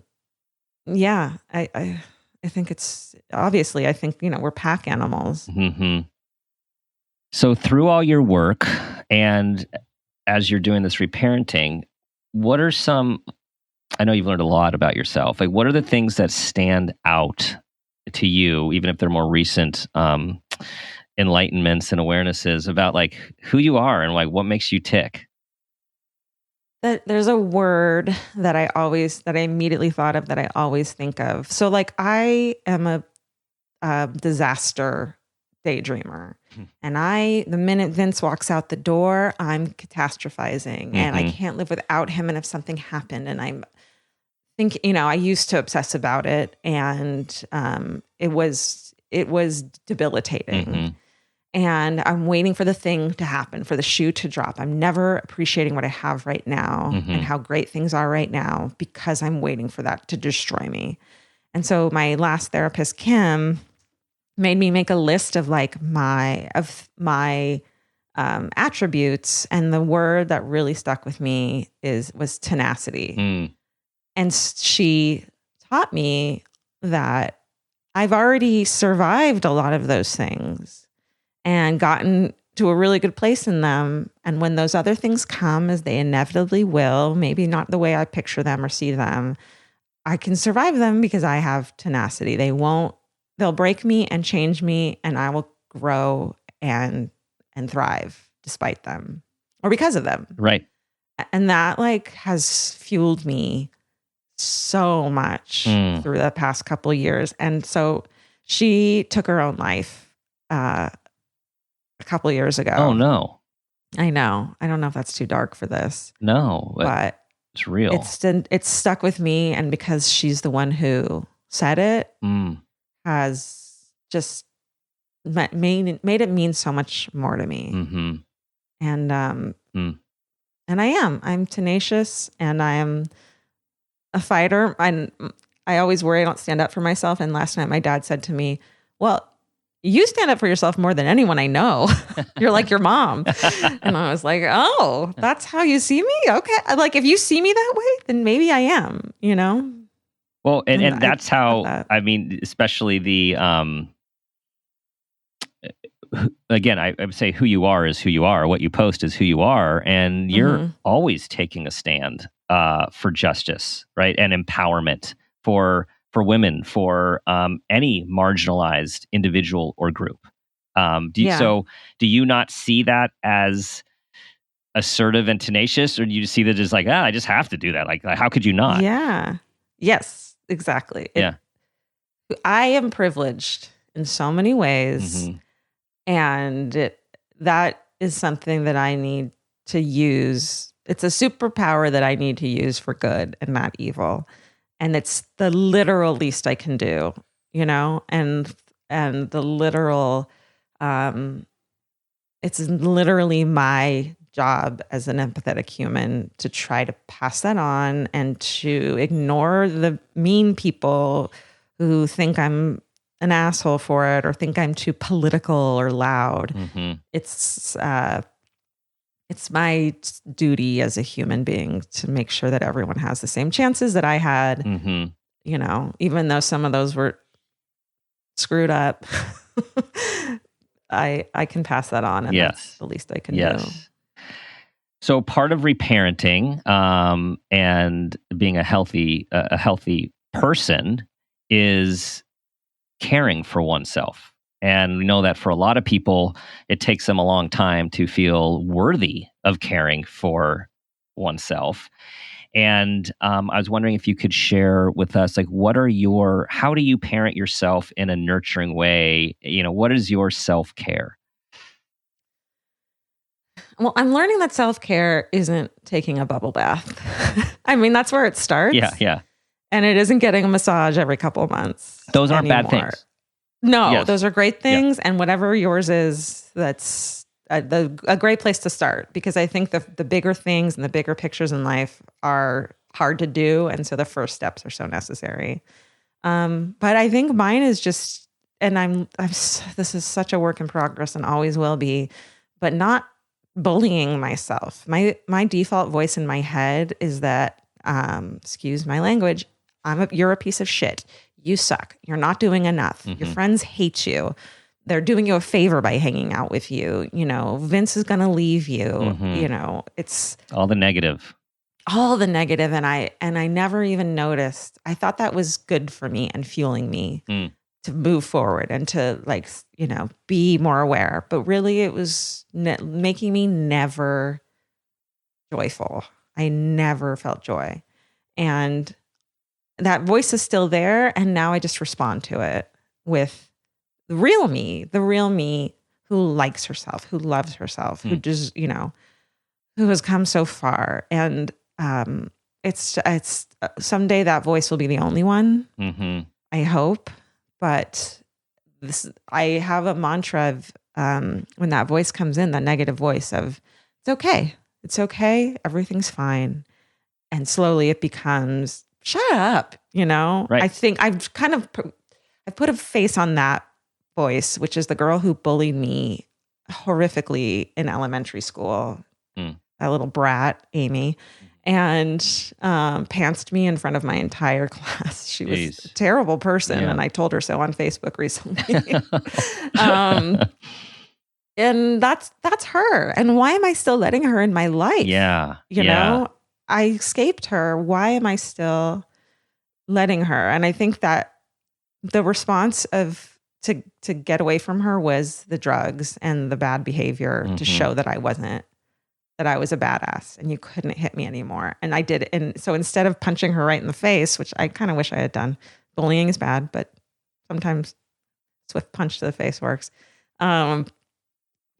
Yeah, I think it's obviously, I think, we're pack animals. Mm-hmm. So through all your work and as you're doing this reparenting, what are some, I know you've learned a lot about yourself. Like, what are the things that stand out to you, even if they're more recent enlightenments and awarenesses about like who you are and like what makes you tick? There's a word that I immediately thought of, that I always think of. So like, I am a disaster daydreamer. And the minute Vince walks out the door, I'm catastrophizing, and I can't live without him. And if something happened, and I'm thinking, I used to obsess about it, and it was debilitating. And I'm waiting for the thing to happen, for the shoe to drop. I'm never appreciating what I have right now and how great things are right now, because I'm waiting for that to destroy me. And so my last therapist, Kim, made me make a list of like my attributes, and the word that really stuck with me was tenacity. And she taught me that I've already survived a lot of those things and gotten to a really good place in them. And when those other things come, as they inevitably will, maybe not the way I picture them or see them, I can survive them because I have tenacity. They'll break me and change me, and I will grow and thrive despite them, or because of them. Right. And that like has fueled me so much through the past couple of years. And so she took her own life a couple of years ago. Oh no. I know. I don't know if that's too dark for this. No, but it's real. It's stuck with me, and because she's the one who said it, has just made it mean so much more to me. And and I'm tenacious, and I am a fighter. I always worry I don't stand up for myself. And last night my dad said to me, "Well, you stand up for yourself more than anyone I know. You're like your mom." And I was like, "Oh, that's how you see me? Okay. Like, if you see me that way, then maybe I am, Well, and that's how, I especially the, again, I would say who you are is who you are. What you post is who you are. And you're always taking a stand for justice, right? And empowerment for women, for any marginalized individual or group. So do you not see that as assertive and tenacious, or do you see that as like, I just have to do that? Like how could you not? Yeah. Yes, exactly. I am privileged in so many ways. And that is something that I need to use. It's a superpower that I need to use for good and not evil. And it's the literal least I can do, and the literal, it's literally my job as an empathetic human to try to pass that on and to ignore the mean people who think I'm an asshole for it or think I'm too political or loud. Mm-hmm. It's my duty as a human being to make sure that everyone has the same chances that I had, Mm-hmm. Even though some of those were screwed up. I can pass that on, and that's the least I can do. So part of reparenting and being a healthy person is caring for oneself. And we know that for a lot of people, it takes them a long time to feel worthy of caring for oneself. And I was wondering if you could share with us, like, how do you parent yourself in a nurturing way? What is your self-care? Well, I'm learning that self-care isn't taking a bubble bath. I mean, that's where it starts. Yeah. And it isn't getting a massage every couple of months. Those aren't bad things. No, those are great things. Yeah. And whatever yours is, that's a great place to start, because I think the bigger things and the bigger pictures in life are hard to do. And so the first steps are so necessary. But I think mine is just, and this is such a work in progress and always will be, but not bullying myself. My default voice in my head is that, excuse my language, you're a piece of shit. You suck. You're not doing enough. Mm-hmm. Your friends hate you. They're doing you a favor by hanging out with you. Vince is going to leave you. Mm-hmm. It's all the negative. And I never even noticed. I thought that was good for me and fueling me to move forward and to be more aware. But really it was making me never joyful. I never felt joy. And that voice is still there. And now I just respond to it with the real me who likes herself, who loves herself, who just, who has come so far. And it's someday that voice will be the only one. Mm-hmm. I hope. But I have a mantra of when that voice comes in, the negative voice of it's okay, everything's fine. And slowly it becomes, shut up, Right. I think I put a face on that voice, which is the girl who bullied me horrifically in elementary school, that little brat, Amy, and pantsed me in front of my entire class. She was a terrible person, and I told her so on Facebook recently. And that's her. And why am I still letting her in my life? You know, I escaped her. Why am I still letting her? And I think that the response to get away from her was the drugs and the bad behavior to show that I was a badass and you couldn't hit me anymore. And I did. And so instead of punching her right in the face, which I kind of wish I had done, bullying is bad, but sometimes swift punch to the face works. No,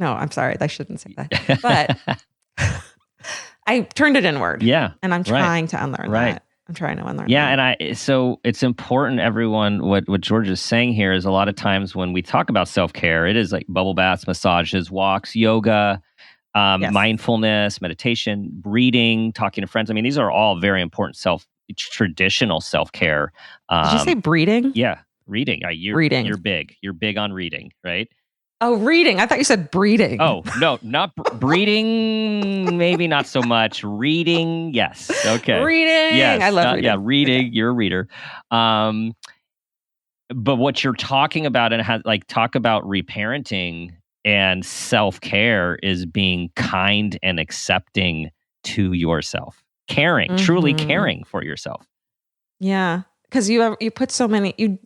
I'm sorry. I shouldn't say that. But I turned it inward. Yeah. And I'm trying to unlearn that. I'm trying to unlearn that. Yeah. And so it's important, everyone, what Georgia is saying here is a lot of times when we talk about self-care, it is like bubble baths, massages, walks, yoga, mindfulness, meditation, reading, talking to friends. I mean, these are all very important traditional self-care. Did you say breathing? Yeah. Reading. Reading. You're big. You're big on reading, right? Oh, reading. I thought you said breeding. Oh, no, not breeding. Maybe not so much. Reading. Yes. Okay. Reading. Yes. I love reading. Yeah. Reading. Okay. You're a reader. But what you're talking about talk about reparenting and self-care is being kind and accepting to yourself, caring, truly caring for yourself. Yeah. Because you put so many, you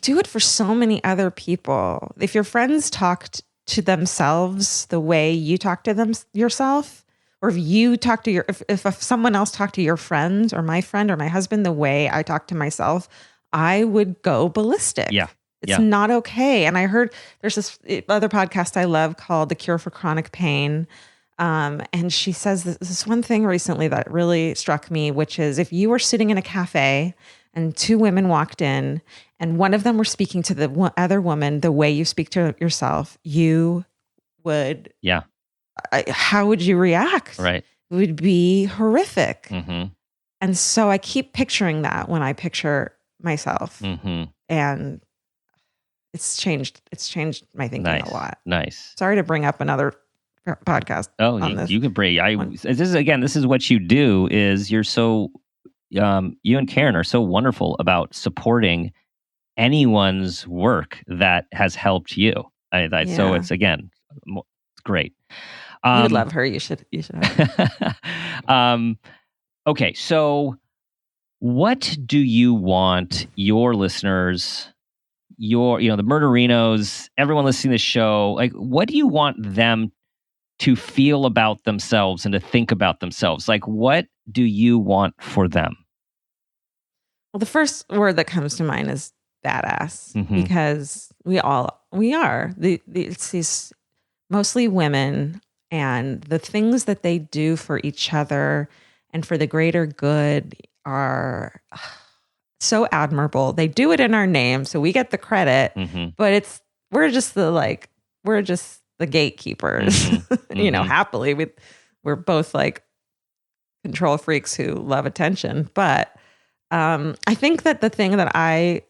do it for so many other people. If your friends talked to themselves the way you talk to them yourself, or if you talk to if someone else talked to your friends or my friend or my husband the way I talk to myself, I would go ballistic. Yeah. It's not okay. And I heard there's this other podcast I love called The Cure for Chronic Pain. And she says this one thing recently that really struck me, which is if you were sitting in a cafe and two women walked in and one of them were speaking to the other woman the way you speak to yourself, you would, how would you react? Right. It would be horrific. Mm-hmm. And so I keep picturing that when I picture myself. Mm-hmm. And it's changed my thinking a lot. Nice. Sorry to bring up another podcast Oh, on this. you could bring. one. This is what you do. Is you're so you and Karen are so wonderful about supporting anyone's work that has helped you. So it's it's great. You would love her. You should have her. Okay, so what do you want your listeners, the Murderinos, everyone listening to the show, like, what do you want them to feel about themselves and to think about themselves? Like, what do you want for them? Well, the first word that comes to mind is badass, Mhm. because we are. It's these mostly women, and the things that they do for each other and for the greater good are so admirable. They do it in our name, so we get the credit, Mhm. but we're just the gatekeepers. Mhm. Happily, we're both like control freaks who love attention. But I think that the thing that I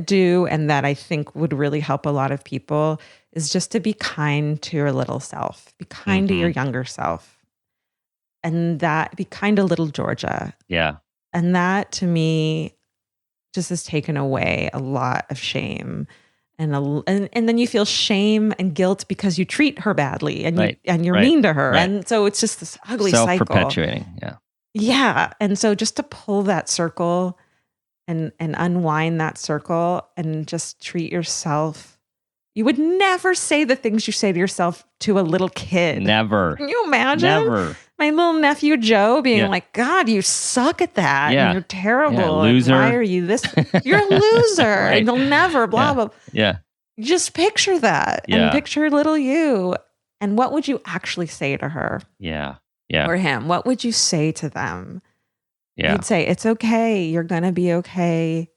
do and that I think would really help a lot of people is just to be kind to your little self, be kind to your younger self, and that be kind to little Georgia. Yeah. And that to me just has taken away a lot of shame. And then you feel shame and guilt because you treat her badly and you're mean to her. Right. And so it's just this ugly cycle. Self-perpetuating. Yeah. Yeah. And so just to pull that circle and unwind that circle and just treat yourself. You would never say the things you say to yourself to a little kid. Never. Can you imagine? Never. My little nephew Joe being like, God, you suck at that. Yeah. And you're terrible. Yeah, loser. And why are you this? You're a loser. Right. And you'll never blah, blah. Yeah. Just picture that. Yeah. And picture little you. And what would you actually say to her? Yeah. Yeah. Or him? What would you say to them? Yeah. You'd say, it's okay. You're going to be okay.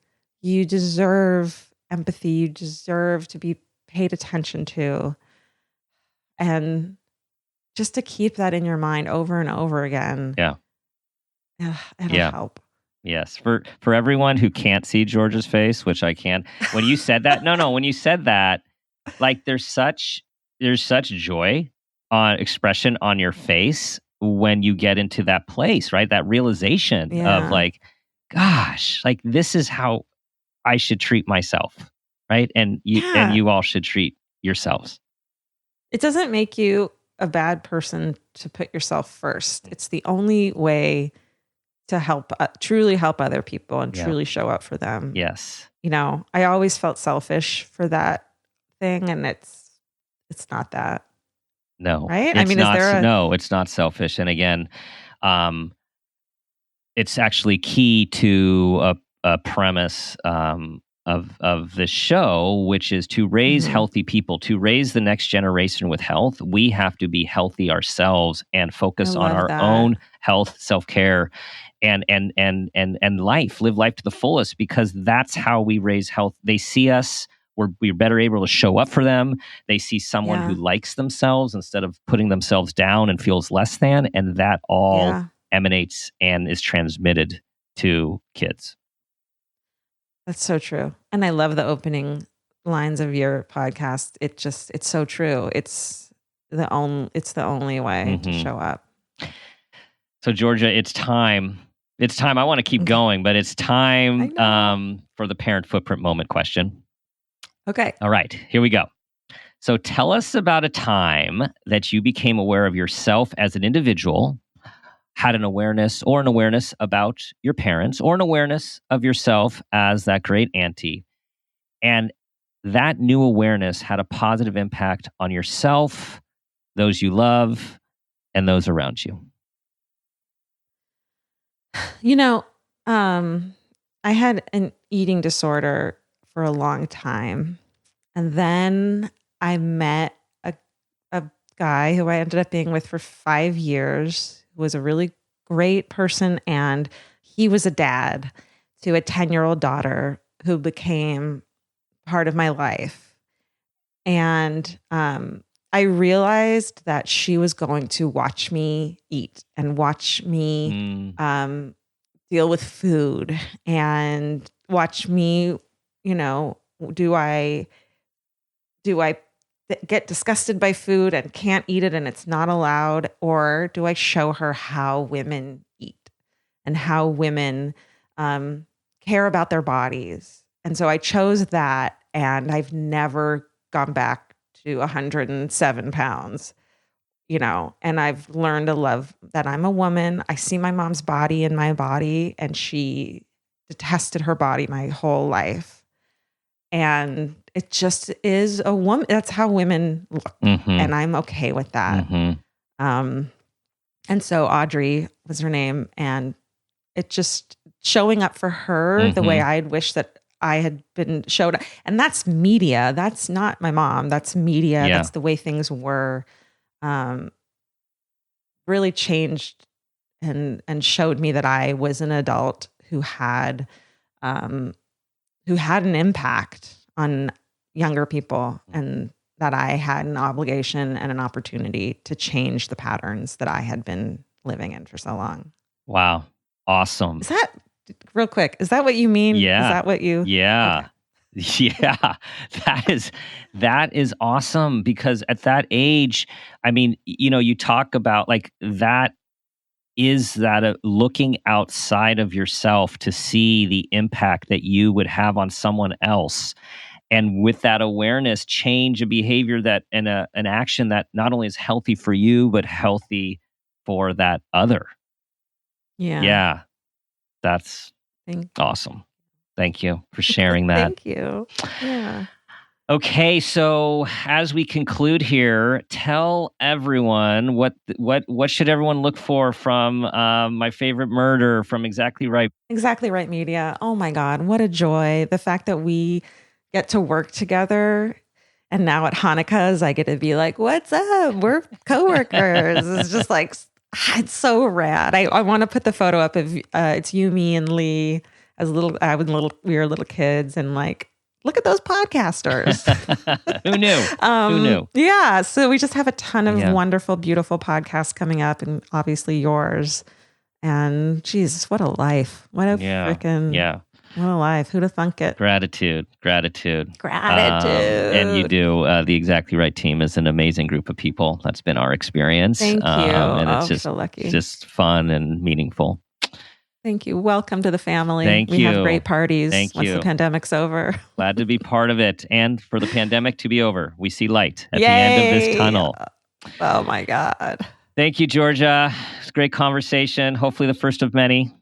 You deserve empathy. You deserve to be paid attention to. And just to keep that in your mind over and over again. Yeah. It'll help. Yes. For everyone who can't see George's face, which I can, when you said that, when you said that, like there's such joy expression on your face when you get into that place, right? That realization of like, gosh, like this is how I should treat myself, right? And you all should treat yourselves. It doesn't make you a bad person to put yourself first. It's the only way to truly help other people and truly show up for them. Yes. I always felt selfish for that thing, and it's not that. No. Right? It's not selfish. And again, it's actually key to a premise of this show, which is to raise healthy people, to raise the next generation with health. We have to be healthy ourselves and focus on our own health, self-care, and live life to the fullest, because that's how we raise health. They see us. We're better able to show up for them. They see someone who likes themselves instead of putting themselves down and feels less than. And that all emanates and is transmitted to kids. That's so true. And I love the opening lines of your podcast. It's so true. It's the only way to show up. So Georgia, it's time. I want to keep going, but it's time for the parent footprint moment question. Okay. All right, here we go. So tell us about a time that you became aware of yourself as an individual, had an awareness about your parents, or an awareness of yourself as that great auntie. And that new awareness had a positive impact on yourself, those you love, and those around you. I had an eating disorder for a long time. And then I met a guy who I ended up being with for 5 years, who was a really great person. And he was a dad to a 10-year-old daughter who became part of my life. And I realized that she was going to watch me eat and watch me deal with food and watch me, Do I get disgusted by food and can't eat it and it's not allowed? Or do I show her how women eat and how women care about their bodies? And so I chose that, and I've never gone back to 107 pounds, and I've learned to love that I'm a woman. I see my mom's body in my body, and she detested her body my whole life. And it just is a woman. That's how women look. And I'm okay with that. And so Audrey was her name. And it just showing up for her the way I'd wish that I had been showed up. And that's media. That's not my mom. That's media. Yeah. That's the way things were. Really changed and showed me that I was an adult who had an impact on younger people, and that I had an obligation and an opportunity to change the patterns that I had been living in for so long. Wow. Awesome. Is that, real quick, is that what you mean? Yeah. Is that what you... Yeah. Okay. Yeah. That is awesome, because at that age, I mean, you talk about like that looking outside of yourself to see the impact that you would have on someone else. And with that awareness, change a behavior that and an action that not only is healthy for you, but healthy for that other. Yeah. Yeah. That's awesome. Thank you for sharing that. Thank you. Yeah. Okay, so as we conclude here, tell everyone what should everyone look for from My Favorite Murder, from Exactly Right. Exactly Right Media. Oh my God, what a joy. The fact that we get to work together. And now at Hanukkah's, I get to be like, what's up? We're coworkers. It's just like, it's so rad. I want to put the photo up of it's you, me, and Lee as we were little kids, and like, look at those podcasters. Who knew? Who knew? Yeah. So we just have a ton of wonderful, beautiful podcasts coming up, and obviously yours. And Jesus, what a life. What a freaking, what a life. Who'd have thunk it? Gratitude. And you do. The Exactly Right team is an amazing group of people. That's been our experience. Thank you. And it's just so lucky. Just fun and meaningful. Thank you. Welcome to the family. Thank we you. have great parties Thank once you. the pandemic's over. Glad to be part of it. And for the pandemic to be over. We see light at the end of this tunnel. Oh my God. Thank you, Georgia. It's a great conversation. Hopefully the first of many.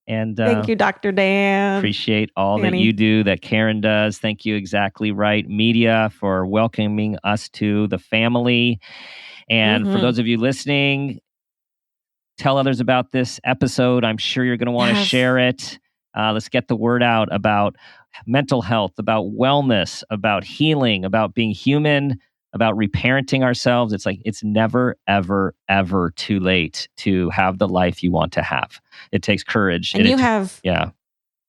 And thank you, Dr. Dan. Appreciate all that you do, that Karen does. Thank you, Exactly Right Media, for welcoming us to the family. And for those of you listening, tell others about this episode. I'm sure you're going to want to share it. Let's get the word out about mental health, about wellness, about healing, about being human, about reparenting ourselves. It's like, it's never, ever, ever too late to have the life you want to have. It takes courage. And you have... Yeah.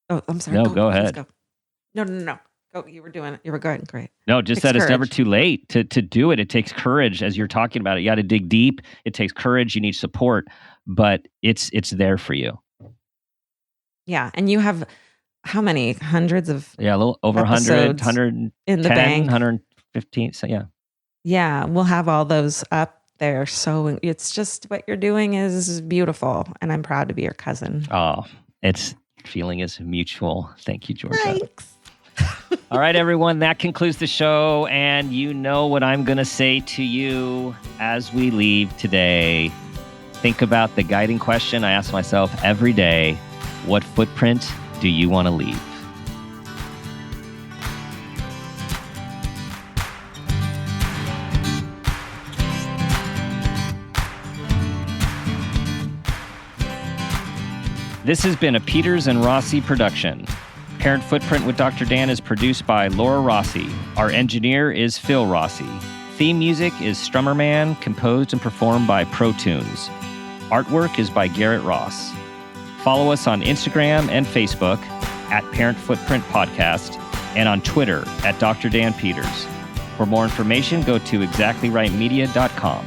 Oh, I'm sorry. No, go ahead. Go. No. Go. You were doing it. You were going great. No, just that it's never too late to do it. It takes courage, as you're talking about it. You got to dig deep. It takes courage. You need support, but it's there for you. Yeah. And you have how many? Hundreds of... Yeah, a little over 100, 110, in the bank. 115. So yeah. Yeah, we'll have all those up there. So it's just, what you're doing is beautiful. And I'm proud to be your cousin. Oh, feeling is mutual. Thank you, Georgia. Thanks. All right, everyone, that concludes the show. And you know what I'm going to say to you as we leave today. Think about the guiding question I ask myself every day. What footprint do you want to leave? This has been a Peters and Rossi production. Parent Footprint with Dr. Dan is produced by Laura Rossi. Our engineer is Phil Rossi. Theme music is Strummer Man, composed and performed by Pro Tunes. Artwork is by Garrett Ross. Follow us on Instagram and Facebook at Parent Footprint Podcast, and on Twitter at Dr. Dan Peters. For more information, go to exactlyrightmedia.com.